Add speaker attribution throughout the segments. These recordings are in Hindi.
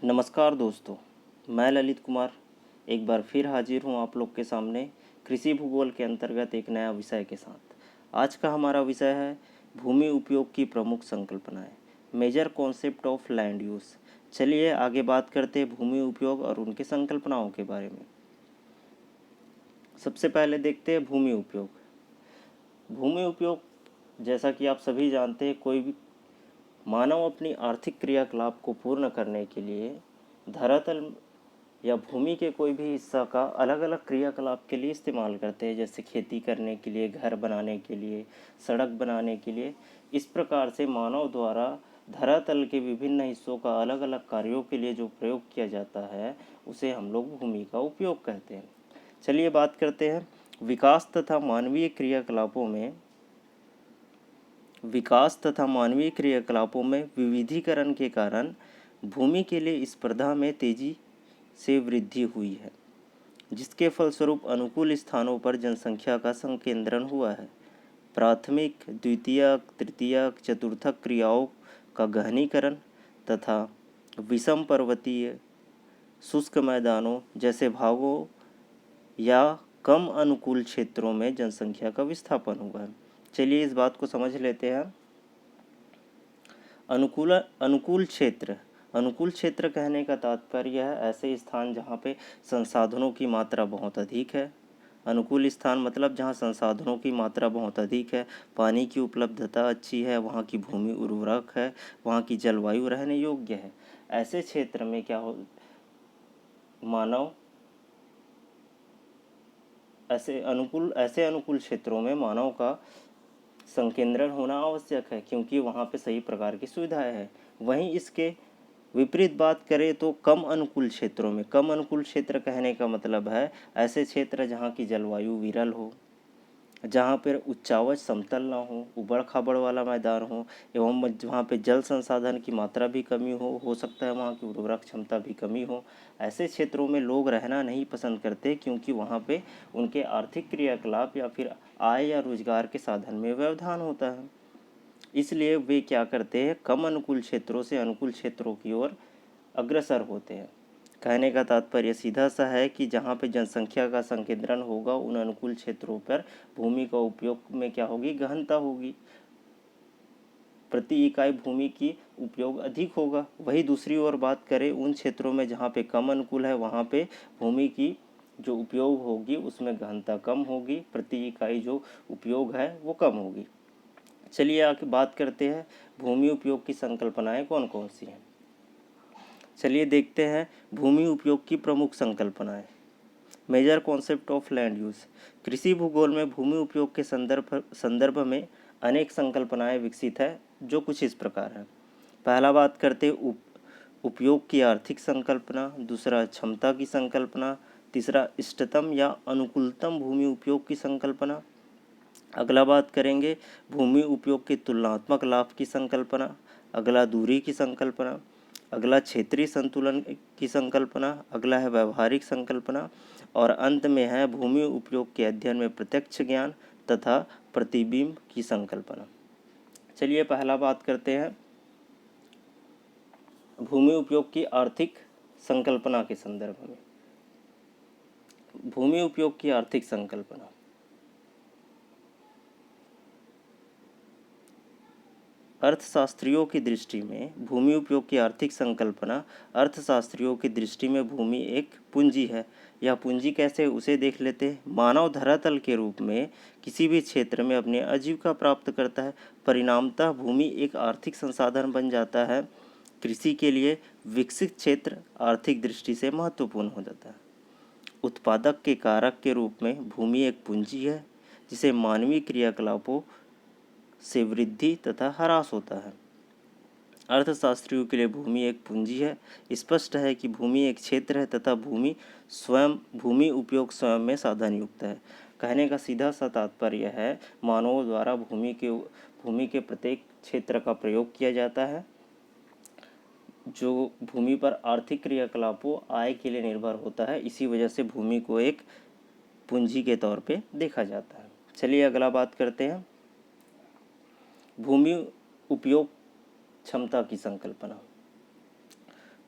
Speaker 1: नमस्कार दोस्तों, मैं ललित कुमार एक बार फिर हाजिर हूँ आप लोग के सामने कृषि भूगोल के अंतर्गत एक नया विषय के साथ। आज का हमारा विषय है भूमि उपयोग की प्रमुख संकल्पनाएं, major concept of land use. चलिए आगे बात करते हैं भूमि उपयोग और उनके संकल्पनाओं के बारे में। सबसे पहले देखते हैं भूमि उपयोग। भूमि उपयोग जैसा कि आप सभी जानते हैं, कोई भी मानव अपनी आर्थिक क्रियाकलाप को पूर्ण करने के लिए धरातल या भूमि के कोई भी हिस्सा का अलग अलग क्रियाकलाप के लिए इस्तेमाल करते हैं, जैसे खेती करने के लिए, घर बनाने के लिए, सड़क बनाने के लिए। इस प्रकार से मानव द्वारा धरातल के विभिन्न हिस्सों का अलग अलग कार्यों के लिए जो प्रयोग किया जाता है उसे हम लोग भूमि का उपयोग कहते हैं। चलिए बात करते हैं विकास तथा मानवीय क्रियाकलापों में। विकास तथा मानवीय क्रियाकलापों में विविधीकरण के कारण भूमि के लिए स्पर्धा में तेजी से वृद्धि हुई है, जिसके फलस्वरूप अनुकूल स्थानों पर जनसंख्या का संकेंद्रण हुआ है। प्राथमिक, द्वितीयक, तृतीयक, चतुर्थक क्रियाओं का गहनीकरण तथा विषम पर्वतीय शुष्क मैदानों जैसे भागों या कम अनुकूल क्षेत्रों में जनसंख्या का विस्थापन हुआ है। चलिए इस बात को समझ लेते हैं। अनुकूल क्षेत्र। अनुकूल क्षेत्र कहने का तात्पर्य है ऐसे स्थान जहाँ पे संसाधनों की मात्रा बहुत अधिक है। अनुकूल स्थान मतलब जहाँ संसाधनों की मात्रा बहुत अधिक है, पानी की उपलब्धता अच्छी है, वहाँ की भूमि उर्वरक है, वहाँ की जलवायु रहने योग्य है। ऐसे क्षेत्र में क्या हो, मानव ऐसे अनुकूल क्षेत्रों में मानव का संकेंद्रण होना आवश्यक है, क्योंकि वहाँ पे सही प्रकार की सुविधाएं हैं। वहीं इसके विपरीत बात करें तो कम अनुकूल क्षेत्रों में, कम अनुकूल क्षेत्र कहने का मतलब है ऐसे क्षेत्र जहाँ की जलवायु विरल हो, जहाँ पर उच्चावच समतल ना हो, उबड़ खाबड़ वाला मैदान हो, एवं जहाँ पे जल संसाधन की मात्रा भी कमी हो सकता है वहाँ की उर्वरक क्षमता भी कमी हो। ऐसे क्षेत्रों में लोग रहना नहीं पसंद करते, क्योंकि वहाँ पे उनके आर्थिक क्रियाकलाप या फिर आय या रोजगार के साधन में व्यवधान होता है। इसलिए वे क्या करते हैं, कम अनुकूल क्षेत्रों से अनुकूल क्षेत्रों की ओर अग्रसर होते हैं। कहने का तात्पर्य सीधा सा है कि जहाँ पे जनसंख्या का संकेंद्रण होगा उन अनुकूल क्षेत्रों पर भूमि का उपयोग में क्या होगी, गहनता होगी, प्रति इकाई भूमि की उपयोग अधिक होगा। वही दूसरी ओर बात करें उन क्षेत्रों में जहाँ पे कम अनुकूल है, वहाँ पे भूमि की जो उपयोग होगी उसमें गहनता कम होगी, प्रति इकाई जो उपयोग है वो कम होगी। चलिए आगे बात करते हैं भूमि उपयोग की संकल्पनाएं कौन कौन सी हैं। चलिए देखते हैं भूमि उपयोग की प्रमुख संकल्पनाएं। Major concept of land use. कृषि भूगोल में भूमि उपयोग के संदर्भ में अनेक संकल्पनाएं विकसित है, जो कुछ इस प्रकार है। पहला बात करते उपयोग की आर्थिक संकल्पना, दूसरा क्षमता की संकल्पना, तीसरा इष्टतम या अनुकूलतम भूमि उपयोग की संकल्पना। अगला बात करेंगे भूमि उपयोग के तुलनात्मक लाभ की संकल्पना, अगला दूरी की संकल्पना, अगला क्षेत्रीय संतुलन की संकल्पना, अगला है व्यवहारिक संकल्पना, और अंत में है भूमि उपयोग के अध्ययन में प्रत्यक्ष ज्ञान तथा प्रतिबिंब की संकल्पना। चलिए पहला बात करते हैं भूमि उपयोग की आर्थिक संकल्पना के संदर्भ में। भूमि उपयोग की आर्थिक संकल्पना। अर्थशास्त्रियों की दृष्टि में भूमि उपयोग की आर्थिक संकल्पना, अर्थशास्त्रियों की दृष्टि में भूमि एक पूंजी है। यह पूंजी कैसे, उसे देख लेते हैं। मानव धरातल के रूप में किसी भी क्षेत्र में अपनी आजीविका प्राप्त करता है, परिणामतः भूमि एक आर्थिक संसाधन बन जाता है। कृषि के लिए विकसित क्षेत्र आर्थिक दृष्टि से महत्वपूर्ण हो जाता है। उत्पादक के कारक के रूप में भूमि एक पूंजी है, जिसे मानवीय क्रियाकलापों से वृद्धि तथा ह्रास होता है। अर्थशास्त्रियों के लिए भूमि एक पूंजी है। स्पष्ट है कि भूमि एक क्षेत्र है तथा भूमि उपयोग स्वयं में साधन युक्त है। कहने का सीधा सा तात्पर्य है मानवों द्वारा भूमि के प्रत्येक क्षेत्र का प्रयोग किया जाता है, जो भूमि पर आर्थिक क्रियाकलापों आय के लिए निर्भर होता है। इसी वजह से भूमि को एक पूंजी के तौर पे देखा जाता है। चलिए अगला बात करते हैं भूमि उपयोग क्षमता की संकल्पना।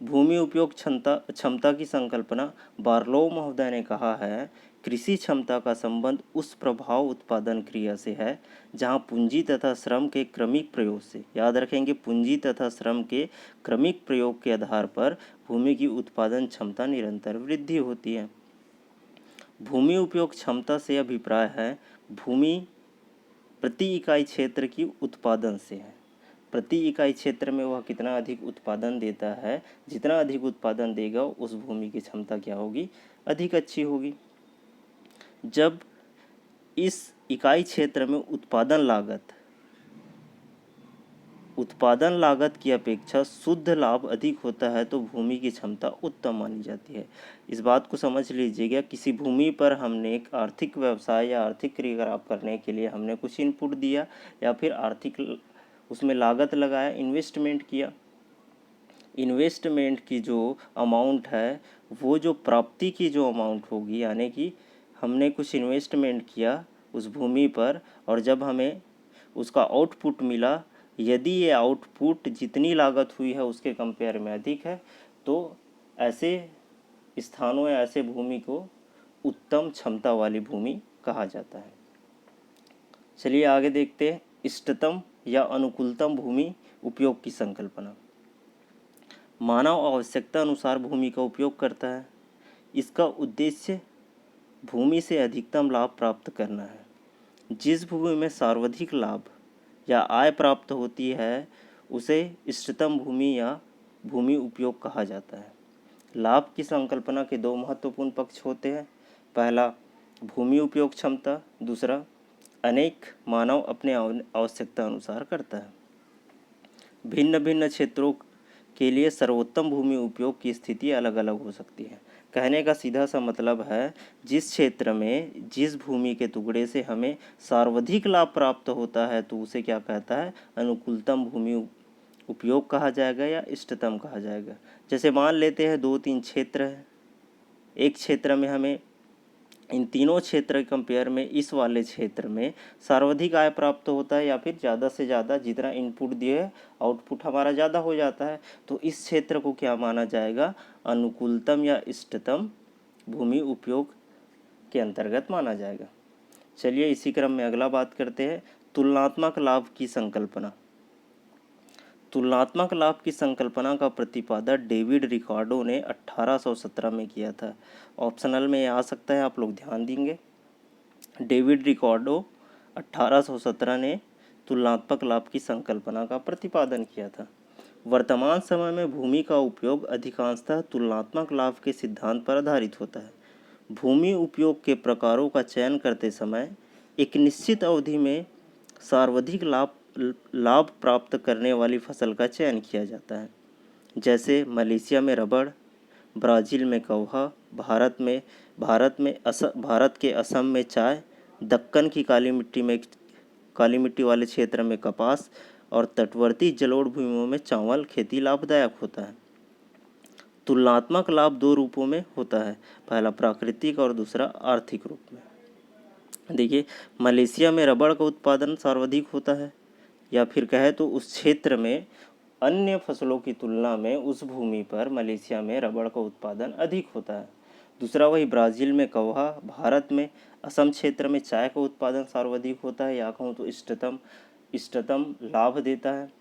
Speaker 1: भूमि उपयोग क्षमता की संकल्पना बार्लोव महोदय ने कहा है, कृषि क्षमता का संबंध उस प्रभाव उत्पादन क्रिया से है जहां पूंजी तथा श्रम के क्रमिक प्रयोग से, याद रखेंगे, पूंजी तथा श्रम के क्रमिक प्रयोग के आधार पर भूमि की उत्पादन क्षमता निरंतर वृद्धि होती है। भूमि उपयोग क्षमता से अभिप्राय है भूमि प्रति इकाई क्षेत्र की उत्पादन से है। प्रति इकाई क्षेत्र में वह कितना अधिक उत्पादन देता है, जितना अधिक उत्पादन देगा उस भूमि की क्षमता क्या होगी, अधिक अच्छी होगी। जब इस इकाई क्षेत्र में उत्पादन लागत की अपेक्षा शुद्ध लाभ अधिक होता है तो भूमि की क्षमता उत्तम मानी जाती है। इस बात को समझ लीजिएगा, किसी भूमि पर हमने एक आर्थिक व्यवसाय या आर्थिक क्रियाकलाप करने के लिए हमने कुछ इनपुट दिया या फिर आर्थिक उसमें लागत लगाया, इन्वेस्टमेंट किया। इन्वेस्टमेंट की जो अमाउंट है वो जो प्राप्ति की जो अमाउंट होगी, यानी कि हमने कुछ इन्वेस्टमेंट किया उस भूमि पर और जब हमें उसका आउटपुट मिला, यदि ये आउटपुट जितनी लागत हुई है उसके कंपेयर में अधिक है तो ऐसे स्थानों या ऐसे भूमि को उत्तम क्षमता वाली भूमि कहा जाता है। चलिए आगे देखते हैं इष्टतम या अनुकूलतम भूमि उपयोग की संकल्पना। मानव आवश्यकता अनुसार भूमि का उपयोग करता है। इसका उद्देश्य भूमि से अधिकतम लाभ प्राप्त करना है। जिस भूमि में सर्वाधिक लाभ या आय प्राप्त होती है उसे इष्टतम भूमि या भूमि उपयोग कहा जाता है। लाभ की संकल्पना के दो महत्वपूर्ण पक्ष होते हैं। पहला भूमि उपयोग क्षमता, दूसरा अनेक मानव अपने आवश्यकता अनुसार करता है। भिन्न भिन्न क्षेत्रों के लिए सर्वोत्तम भूमि उपयोग की स्थिति अलग अलग हो सकती है। कहने का सीधा सा मतलब है, जिस क्षेत्र में जिस भूमि के टुकड़े से हमें सर्वाधिक लाभ प्राप्त होता है तो उसे क्या कहता है, अनुकूलतम भूमि उपयोग कहा जाएगा या इष्टतम कहा जाएगा। जैसे मान लेते हैं 2-3 क्षेत्र है, एक क्षेत्र में हमें इन तीनों क्षेत्र के कंपेयर में इस वाले क्षेत्र में सर्वाधिक आय प्राप्त होता है या फिर ज़्यादा से ज़्यादा जितना इनपुट दिए आउटपुट हमारा ज़्यादा हो जाता है, तो इस क्षेत्र को क्या माना जाएगा, अनुकूलतम या इष्टतम भूमि उपयोग के अंतर्गत माना जाएगा। चलिए इसी क्रम में अगला बात करते हैं तुलनात्मक लाभ की संकल्पना। तुलनात्मक लाभ की संकल्पना का प्रतिपादन डेविड रिकार्डो ने 1817 में किया था। ऑप्शनल में आ सकता है, आप लोग ध्यान देंगे। डेविड रिकार्डो 1817 ने तुलनात्मक लाभ की संकल्पना का प्रतिपादन किया था। वर्तमान समय में भूमि का उपयोग अधिकांशतः तुलनात्मक लाभ के सिद्धांत पर आधारित होता है। भूमि उपयोग के प्रकारों का चयन करते समय एक निश्चित अवधि में सर्वाधिक लाभ प्राप्त करने वाली फसल का चयन किया जाता है। जैसे मलेशिया में रबड़, ब्राज़ील में कौवा, भारत के असम में चाय, दक्कन की काली मिट्टी वाले क्षेत्र में कपास और तटवर्ती जलोढ़ भूमियों में चावल खेती लाभदायक होता है। तुलनात्मक लाभ दो रूपों में होता है, पहला प्राकृतिक और दूसरा आर्थिक रूप में। देखिए, मलेशिया में रबड़ का उत्पादन सर्वाधिक होता है, या फिर कहे तो उस क्षेत्र में अन्य फसलों की तुलना में उस भूमि पर मलेशिया में रबड़ का उत्पादन अधिक होता है। दूसरा वही ब्राज़ील में कौवा, भारत में असम क्षेत्र में चाय का उत्पादन सर्वाधिक होता है, या कहूँ तो इष्टतम लाभ देता है।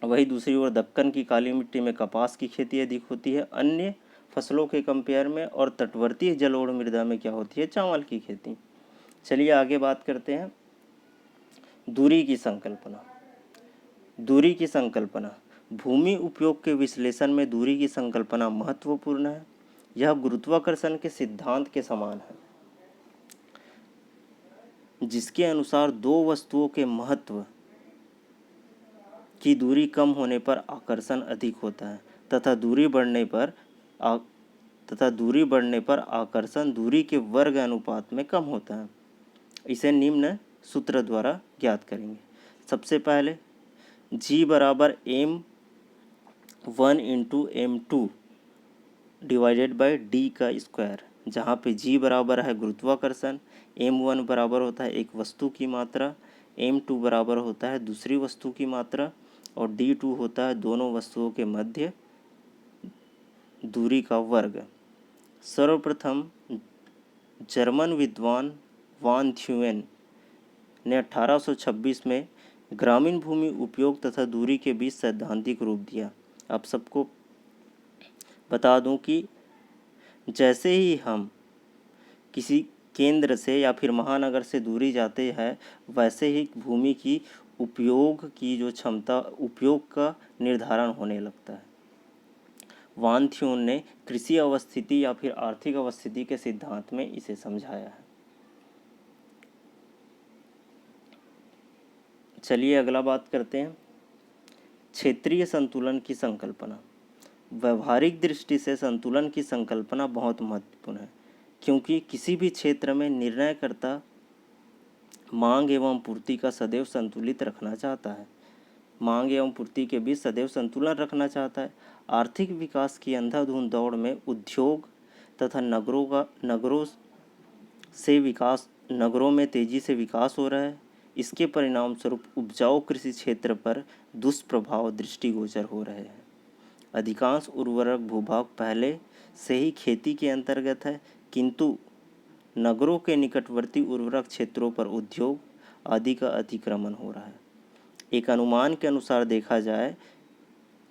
Speaker 1: वही दूसरी ओर दक्कन की काली मिट्टी में कपास की खेती अधिक होती है अन्य फसलों के कंपेयर में, और तटवर्ती जलोढ़ मृदा में क्या होती है, चावल की खेती। चलिए आगे बात करते हैं दूरी की संकल्पना। दूरी की संकल्पना भूमि उपयोग के विश्लेषण में दूरी की संकल्पना महत्वपूर्ण है। यह गुरुत्वाकर्षण के सिद्धांत के समान है, जिसके अनुसार दो वस्तुओं के महत्व की दूरी कम होने पर आकर्षण अधिक होता है तथा दूरी बढ़ने पर आकर्षण दूरी के वर्ग अनुपात में कम होता है। इसे निम्न सूत्र द्वारा ज्ञात करेंगे। सबसे पहले G बराबर m1 into m2 divided by d का स्क्वायर, जहाँ पे G बराबर है गुरुत्वाकर्षण, m1 बराबर होता है एक वस्तु की मात्रा, m2 बराबर होता है दूसरी वस्तु की मात्रा और d2 होता है दोनों वस्तुओं के मध्य दूरी का वर्ग। सर्वप्रथम जर्मन विद्वान वान थ्यूएन ने 1826 में ग्रामीण भूमि उपयोग तथा दूरी के बीच सैद्धांतिक रूप दिया। आप सबको बता दूं कि जैसे ही हम किसी केंद्र से या फिर महानगर से दूरी जाते हैं, वैसे ही भूमि की उपयोग की जो क्षमता, उपयोग का निर्धारण होने लगता है। वान थ्यून ने कृषि अवस्थिति या फिर आर्थिक अवस्थिति के सिद्धांत में इसे समझाया है। चलिए अगला बात करते हैं, क्षेत्रीय संतुलन की संकल्पना। व्यवहारिक दृष्टि से संतुलन की संकल्पना बहुत महत्वपूर्ण है, क्योंकि किसी भी क्षेत्र में निर्णयकर्ता मांग एवं पूर्ति का सदैव संतुलित रखना चाहता है, मांग एवं पूर्ति के बीच सदैव संतुलन रखना चाहता है। आर्थिक विकास की अंधाधुंध दौड़ में उद्योग तथा नगरों में तेजी से विकास हो रहा है। इसके परिणाम स्वरूप उपजाऊ कृषि क्षेत्र पर दुष्प्रभाव दृष्टिगोचर हो रहे हैं। अधिकांश उर्वरक भूभाग पहले से ही खेती के अंतर्गत है, किंतु नगरों के निकटवर्ती उर्वरक क्षेत्रों पर उद्योग आदि का अतिक्रमण हो रहा है। एक अनुमान के अनुसार देखा जाए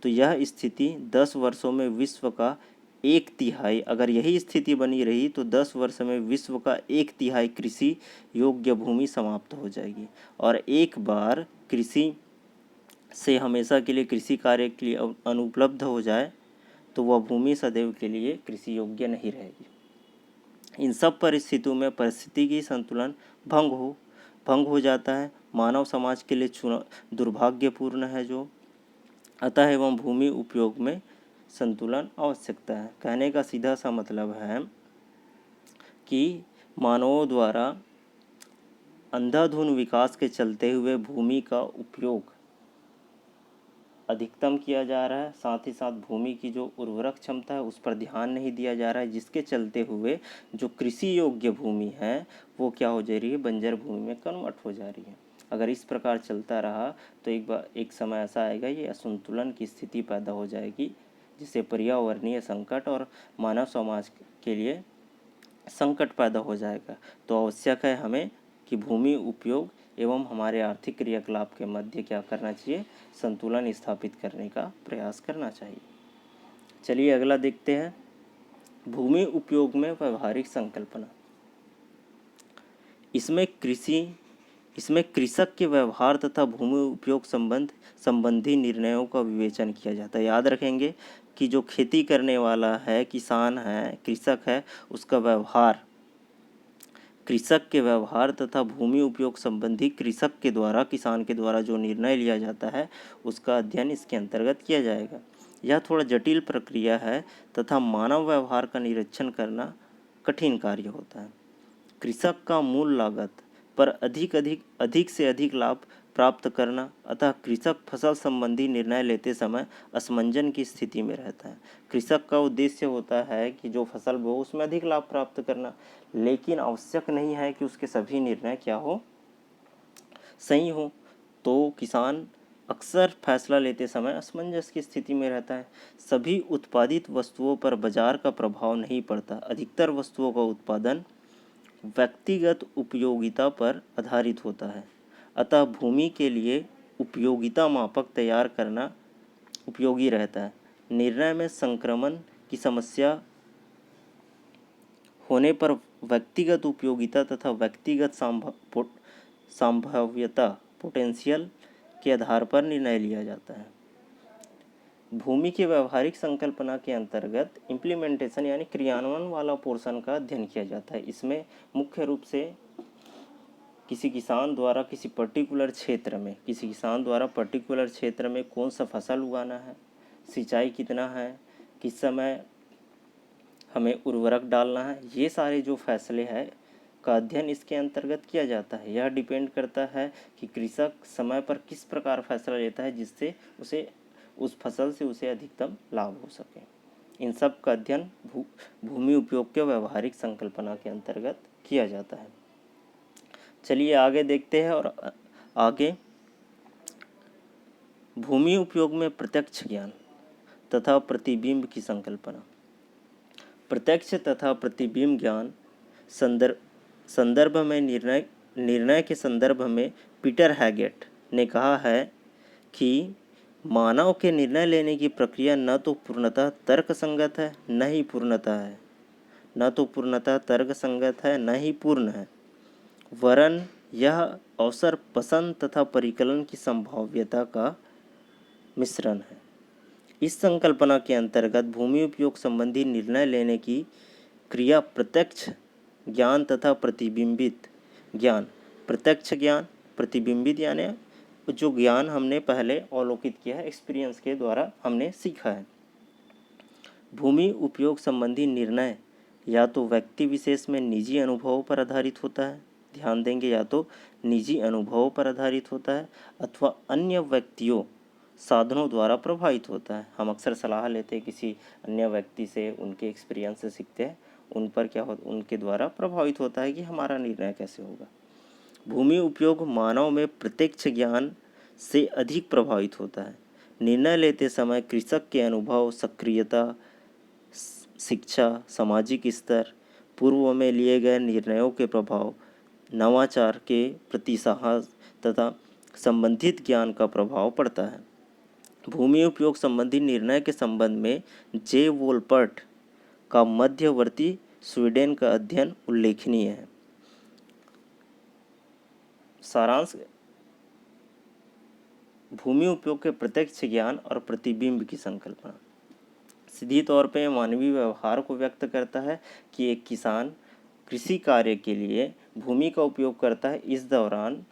Speaker 1: तो यह स्थिति 10 वर्षों में विश्व का 1/3, अगर यही स्थिति बनी रही तो 10 वर्ष में विश्व का 1/3 कृषि योग्य भूमि समाप्त हो जाएगी। और एक बार कृषि से हमेशा के लिए कृषि कार्य के लिए अनुपलब्ध हो जाए तो वह भूमि सदैव के लिए कृषि योग्य नहीं रहेगी। इन सब परिस्थितियों में पारिस्थितिकी संतुलन भंग हो जाता है। मानव समाज के लिए दुर्भाग्यपूर्ण है जो अतः एवं भूमि उपयोग में संतुलन आवश्यकता है। कहने का सीधा सा मतलब है कि मानवों द्वारा अंधाधुंध विकास के चलते हुए भूमि का उपयोग अधिकतम किया जा रहा है, साथ ही साथ भूमि की जो उर्वरक क्षमता है उस पर ध्यान नहीं दिया जा रहा है, जिसके चलते हुए जो कृषि योग्य भूमि है वो क्या हो जा रही है, बंजर भूमि में कन्वर्ट हो जा रही है। अगर इस प्रकार चलता रहा तो एक समय ऐसा आएगा ये असंतुलन की स्थिति पैदा हो जाएगी, जिससे पर्यावरणीय संकट और मानव समाज के लिए संकट पैदा हो जाएगा। तो आवश्यक है हमें कि भूमि उपयोग एवं हमारे आर्थिक क्रियाकलाप के मध्य क्या करना चाहिए, संतुलन स्थापित करने का प्रयास करना चाहिए। चलिए अगला देखते हैं, भूमि उपयोग में व्यवहारिक संकल्पना। इसमें कृषक के व्यवहार तथा भूमि उपयोग संबंधी निर्णयों का विवेचन किया जाता है। याद रखेंगे कि जो खेती करने वाला है, किसान है, कृषक है, उसका व्यवहार, कृषक के व्यवहार तथा भूमि उपयोग संबंधी कृषक के द्वारा, किसान के द्वारा जो निर्णय लिया जाता है उसका अध्ययन इसके अंतर्गत किया जाएगा। यह थोड़ा जटिल प्रक्रिया है तथा मानव व्यवहार का निरीक्षण करना कठिन कार्य होता है। कृषक का मूल लागत पर अधिक से अधिक लाभ प्राप्त करना, अतः कृषक फसल संबंधी निर्णय लेते समय असमंजन की स्थिति में रहता है। कृषक का उद्देश्य होता है कि जो फसल बो उसमें अधिक लाभ प्राप्त करना, लेकिन आवश्यक नहीं है कि उसके सभी निर्णय क्या हो, सही हो। तो किसान अक्सर फैसला लेते समय असमंजस की स्थिति में रहता है। सभी उत्पादित वस्तुओं पर बाजार का प्रभाव नहीं पड़ता। अधिकतर वस्तुओं का उत्पादन व्यक्तिगत उपयोगिता पर आधारित होता है, अतः भूमि के लिए उपयोगिता मापक तैयार करना उपयोगी रहता है। निर्णय में संक्रमण की समस्या होने पर व्यक्तिगत उपयोगिता तथा व्यक्तिगत संभाव्यता पोटेंशियल के आधार पर निर्णय लिया जाता है। भूमि की व्यवहारिक संकल्पना के अंतर्गत इम्प्लीमेंटेशन यानी क्रियान्वयन वाला पोर्शन का अध्ययन किया जाता है। इसमें मुख्य रूप से किसी किसान द्वारा पर्टिकुलर क्षेत्र में कौन सा फसल उगाना है, सिंचाई कितना है, किस समय हमें उर्वरक डालना है, ये सारे जो फैसले हैं का अध्ययन इसके अंतर्गत किया जाता है। यह डिपेंड करता है कि कृषक समय पर किस प्रकार फैसला लेता है जिससे उस फसल से उसे अधिकतम लाभ हो सके। इन सब का अध्ययन भूमि उपयोग के व्यवहारिक संकल्पना के अंतर्गत किया जाता है। चलिए आगे देखते हैं, और आगे भूमि उपयोग में प्रत्यक्ष ज्ञान तथा प्रतिबिंब की संकल्पना। प्रत्यक्ष तथा प्रतिबिंब ज्ञान संदर्भ में निर्णय के संदर्भ में पीटर हैगेट ने कहा है कि मानव के निर्णय लेने की प्रक्रिया न तो पूर्णतः तर्कसंगत है न ही पूर्ण है, वरन यह अवसर पसंद तथा परिकलन की संभाव्यता का मिश्रण है। इस संकल्पना के अंतर्गत भूमि उपयोग संबंधी निर्णय लेने की क्रिया प्रत्यक्ष ज्ञान तथा प्रतिबिंबित ज्ञान, प्रत्यक्ष ज्ञान, प्रतिबिंबित यानी जो ज्ञान हमने पहले अवलोकित किया है, एक्सपीरियंस के द्वारा हमने सीखा है। भूमि उपयोग संबंधी निर्णय या तो व्यक्ति विशेष में निजी अनुभवों पर आधारित होता है, ध्यान देंगे, या तो निजी अनुभवों पर आधारित होता है अथवा अन्य व्यक्तियों साधनों द्वारा प्रभावित होता है। हम अक्सर सलाह लेते हैं किसी अन्य व्यक्ति से, उनके एक्सपीरियंस से सीखते हैं, उन पर क्या हो, उनके द्वारा प्रभावित होता है कि हमारा निर्णय कैसे होगा। भूमि उपयोग मानव में प्रत्यक्ष ज्ञान से अधिक प्रभावित होता है। निर्णय लेते समय कृषक के अनुभव, सक्रियता, शिक्षा, सामाजिक स्तर, पूर्व में लिए गए निर्णयों के प्रभाव, नवाचार के प्रति साहस तथा संबंधित ज्ञान का प्रभाव पड़ता है। भूमि उपयोग संबंधी निर्णय के संबंध में जे वोल्पर्ट का मध्यवर्ती स्वीडन का अध्ययन उल्लेखनीय है। सारांश: भूमि उपयोग के प्रत्यक्ष ज्ञान और प्रतिबिंब की संकल्पना सीधी तौर पे मानवीय व्यवहार को व्यक्त करता है कि एक किसान कृषि कार्य के लिए भूमि का उपयोग करता है। इस दौरान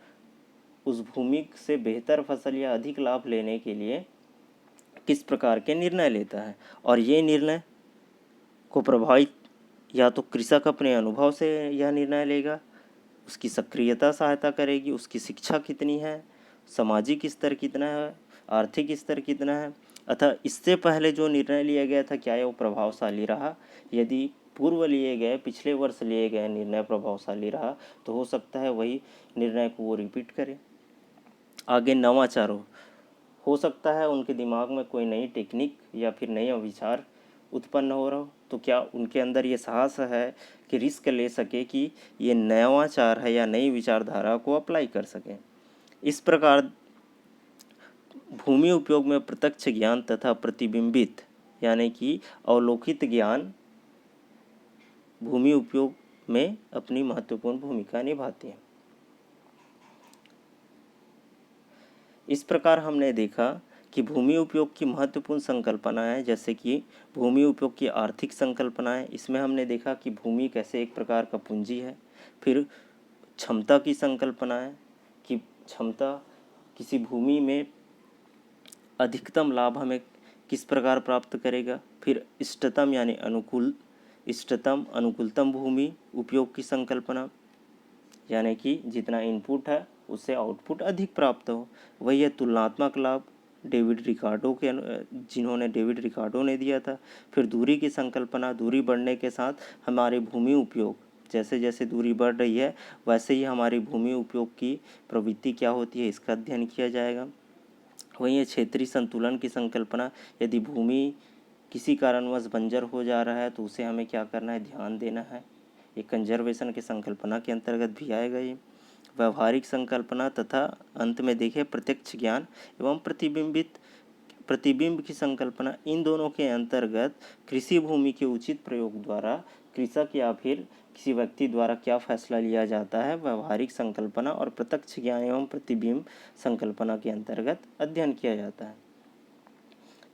Speaker 1: उस भूमि से बेहतर फसल या अधिक लाभ लेने के लिए किस प्रकार के निर्णय लेता है, और ये निर्णय को प्रभावित या तो कृषक अपने अनुभव से यह निर्णय लेगा, उसकी सक्रियता सहायता करेगी, उसकी शिक्षा कितनी है, सामाजिक स्तर कितना है, आर्थिक स्तर कितना है, अतः इससे पहले जो निर्णय लिया गया था क्या वो प्रभावशाली रहा। यदि पूर्व लिए गए, पिछले वर्ष लिए गए निर्णय प्रभावशाली रहा तो हो सकता है वही निर्णय को वो रिपीट करें। आगे नवाचार हो सकता है उनके दिमाग में कोई नई टेक्निक या फिर नया विचार उत्पन्न हो रहा हो, तो क्या उनके अंदर ये साहस है कि रिस्क ले सके कि ये नवाचार है या नई विचारधारा को अप्लाई कर सकें। इस प्रकार भूमि उपयोग में प्रत्यक्ष ज्ञान तथा प्रतिबिंबित यानी कि अवलोकित ज्ञान भूमि उपयोग में अपनी महत्वपूर्ण भूमिका निभाते हैं। इस प्रकार हमने देखा कि भूमि उपयोग की महत्वपूर्ण संकल्पनाएं, जैसे कि भूमि उपयोग की आर्थिक संकल्पनाएं, इसमें हमने देखा कि भूमि कैसे एक प्रकार का पूंजी है। फिर क्षमता की संकल्पनाएं कि क्षमता किसी भूमि में अधिकतम लाभ हमें किस प्रकार प्राप्त करेगा। फिर इष्टतम यानी अनुकूलतम भूमि उपयोग की संकल्पना, यानी कि जितना इनपुट है उससे आउटपुट अधिक प्राप्त हो। वही है तुलनात्मक लाभ, जिन्होंने डेविड रिकार्डो ने दिया था। फिर दूरी की संकल्पना, दूरी बढ़ने के साथ हमारे भूमि उपयोग, जैसे जैसे दूरी बढ़ रही है वैसे ही हमारी भूमि उपयोग की प्रवृत्ति क्या होती है, इसका अध्ययन किया जाएगा। वहीं क्षेत्रीय संतुलन की संकल्पना, यदि भूमि किसी कारणवश बंजर हो जा रहा है तो उसे हमें क्या करना है, ध्यान देना है। ये कंजर्वेशन की संकल्पना के अंतर्गत भी आएगा। ये व्यवहारिक संकल्पना तथा अंत में देखें प्रत्यक्ष ज्ञान एवं प्रतिबिंब की संकल्पना। इन दोनों के अंतर्गत कृषि भूमि के उचित प्रयोग द्वारा कृषक या फिर किसी व्यक्ति द्वारा क्या फैसला लिया जाता है, व्यवहारिक संकल्पना और प्रत्यक्ष ज्ञान एवं प्रतिबिंब संकल्पना के अंतर्गत अध्ययन किया जाता है।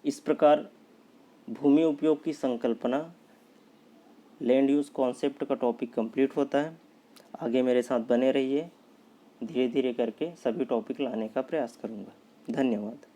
Speaker 1: इस प्रकार भूमि उपयोग की संकल्पना, लैंड यूज कॉन्सेप्ट का टॉपिक कंप्लीट होता है। आगे मेरे साथ बने रहिए, धीरे धीरे करके सभी टॉपिक लाने का प्रयास करूँगा। धन्यवाद।